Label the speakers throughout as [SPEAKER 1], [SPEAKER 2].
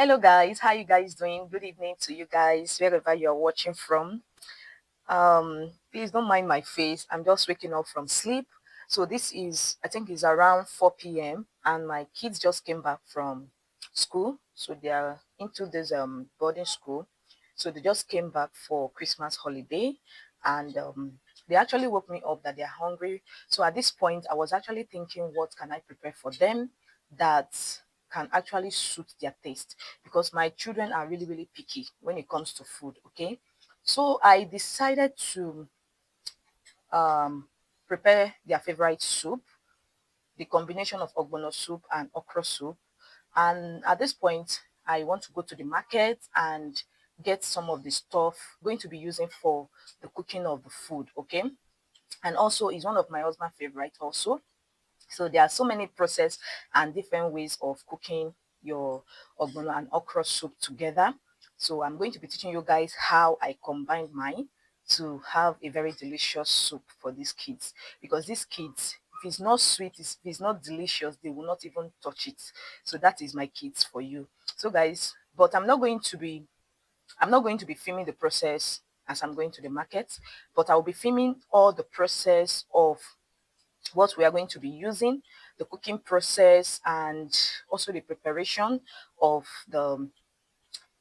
[SPEAKER 1] Hello guys, how you guys doing? Good evening to you guys wherever you're watching from. Please don't mind my face. I'm just waking up from sleep. So this is, I think it's around 4 p.m. and my kids just came back from school. So they are into this boarding school. So they just came back for Christmas holiday and they actually woke me up that they're hungry. So at this point, I was actually thinking, what can I prepare for them that can actually suit their taste? Because my children are really, really picky when it comes to food, okay? So I decided to um, prepare their favorite soup, the combination of Ogbono soup and Okra soup. And at this point, I want to go to the market and get some of the stuff going to be using for the cooking of the food, okay? And also, it's one of my husband's favorite also. So there are so many process and different ways of cooking your ogbono and okra soup together. So I'm going to be teaching you guys how I combined mine to have a very delicious soup for these kids. Because these kids, if it's not sweet, if it's not delicious, they will not even touch it. So that is my kids for you. So guys, but I'm not going to be filming the process as I'm going to the market, but I'll be filming all the process of what we are going to be using, the cooking process, and also the preparation of the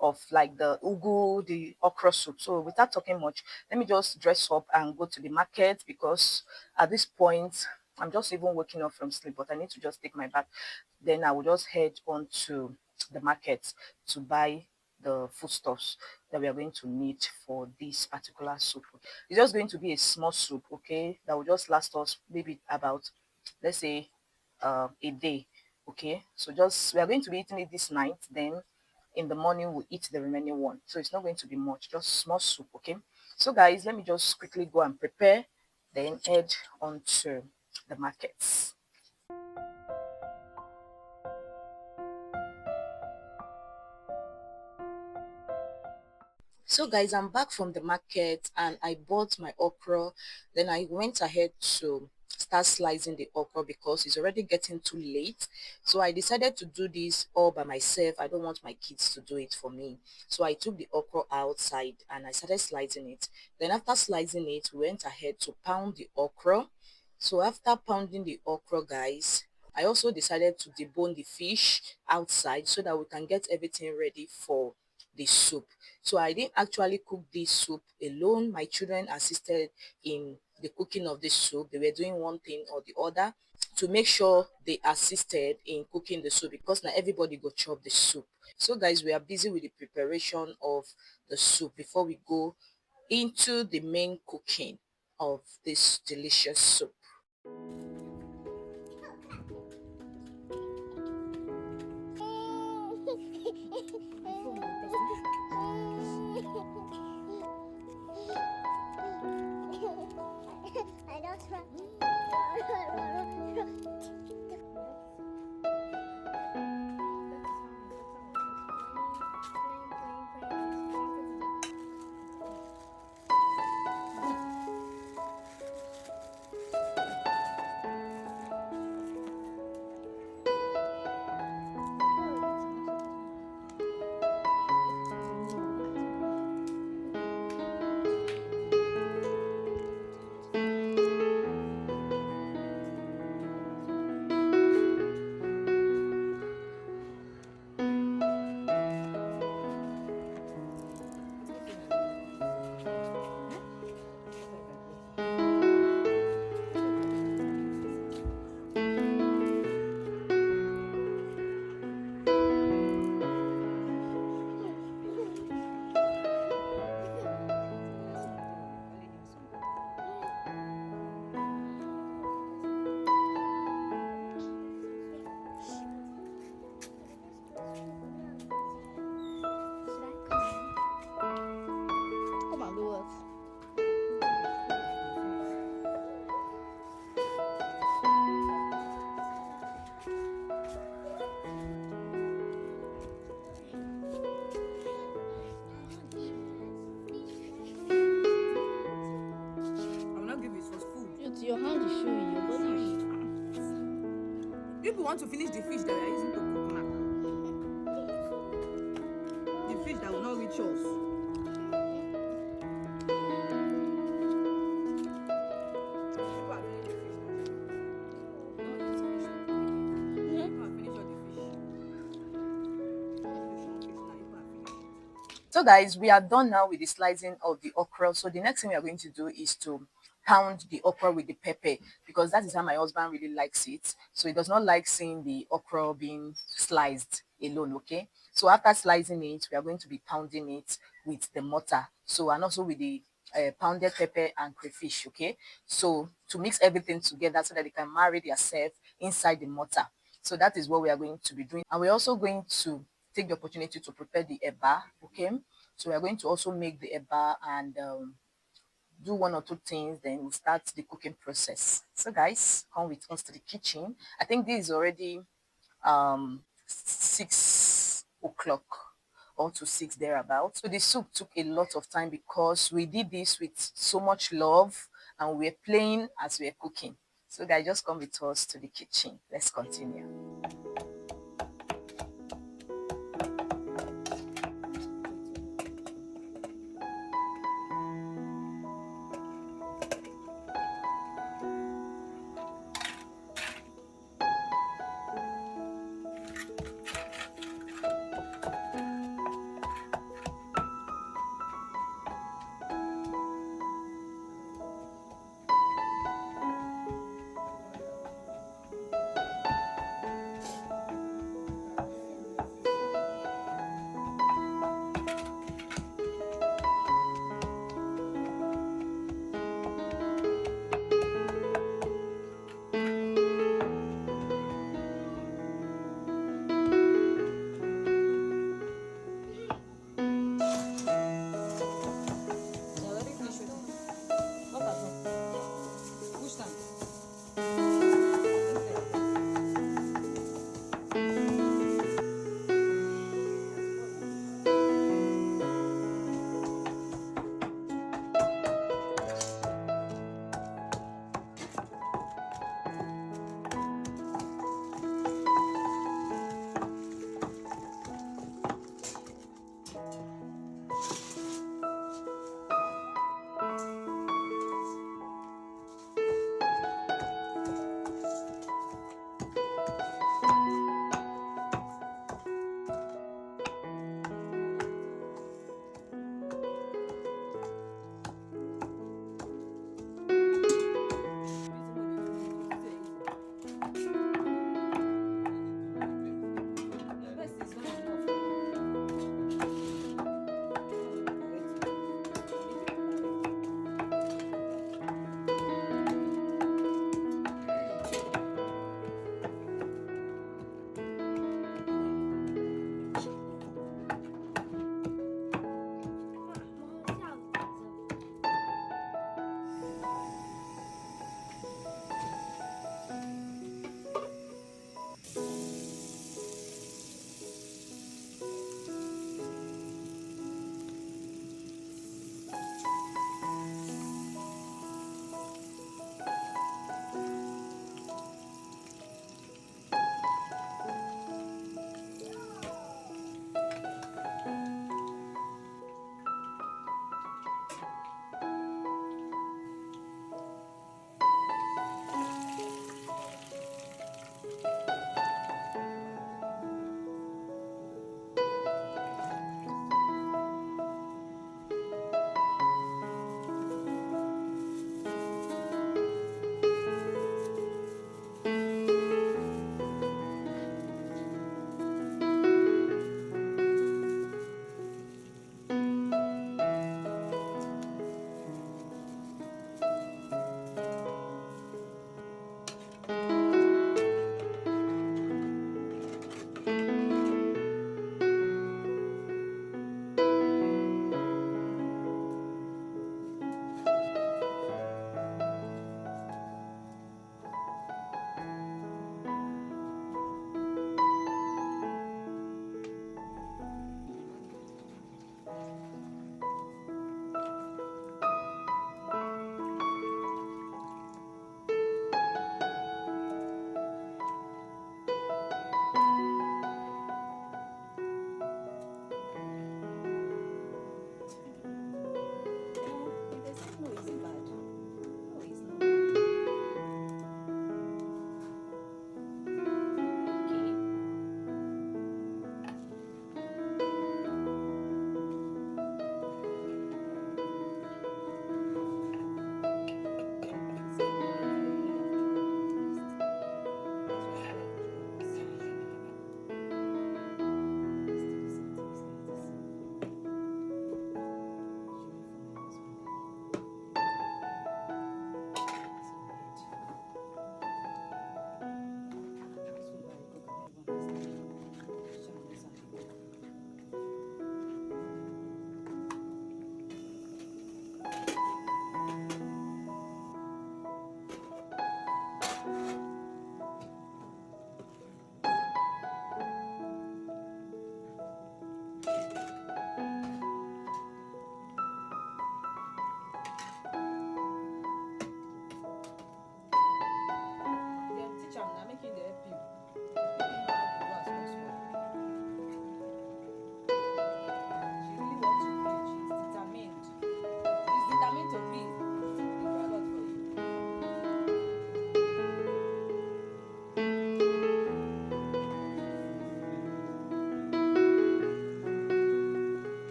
[SPEAKER 1] ugu, the okra soup. So without talking much, let me just dress up and go to the market because at this point I'm just even waking up from sleep, but I need to just take my bath. Then I will just head on to the market to buy the foodstuffs that we are going to need for this particular soup. It's just going to be a small soup, okay, that will just last us maybe about, let's say, a day. Okay, so just we are going to be eating it this night, then in the morning we'll eat the remaining one. So it's not going to be much, just small soup. Okay, so guys, let me just quickly go and prepare, then head on to the markets. So guys, I'm back from the market and I bought my okra. Then I went ahead to start slicing the okra because it's already getting too late. So I decided to do this all by myself. I don't want my kids to do it for me. So I took the okra outside and I started slicing it. Then after slicing it, we went ahead to pound the okra. So after pounding the okra, guys, I also decided to debone the fish outside so that we can get everything ready for the soup. So I didn't actually cook this soup alone. My children assisted in the cooking of this soup. They were doing one thing or the other to make sure they assisted in cooking the soup because not everybody go chop the soup. So guys, we are busy with the preparation of the soup before we go into the main cooking of this delicious soup. I don't Come on, Lewis.
[SPEAKER 2] I will not give it for food.
[SPEAKER 3] It's your hand is showing, your body is showing.
[SPEAKER 2] If you want to finish the fish that we are using to cook now, chores. People are doing the fish washing. You don't eat fish again. People are finish all the fish. All the shrimp fish now, people are finish it.
[SPEAKER 1] So guys, we are done now with the slicing of the okra. So the next thing we are going to do is to pound the okra with the pepper, because that is how my husband really likes it. So he does not like seeing the okra being sliced alone, okay? So after slicing it, we are going to be pounding it with the mortar. So, and also with the pounded pepper and crayfish, okay? So to mix everything together so that they can marry themselves inside the mortar. So that is what we are going to be doing. And we're also going to take the opportunity to prepare the eba, okay? So we are going to also make the eba and do one or two things, then we'll start the cooking process. So guys, come with us to the kitchen. I think this is already 6 o'clock or to 6 thereabouts. So the soup took a lot of time because we did this with so much love and we were playing as we were cooking. So guys, just come with us to the kitchen. Let's continue.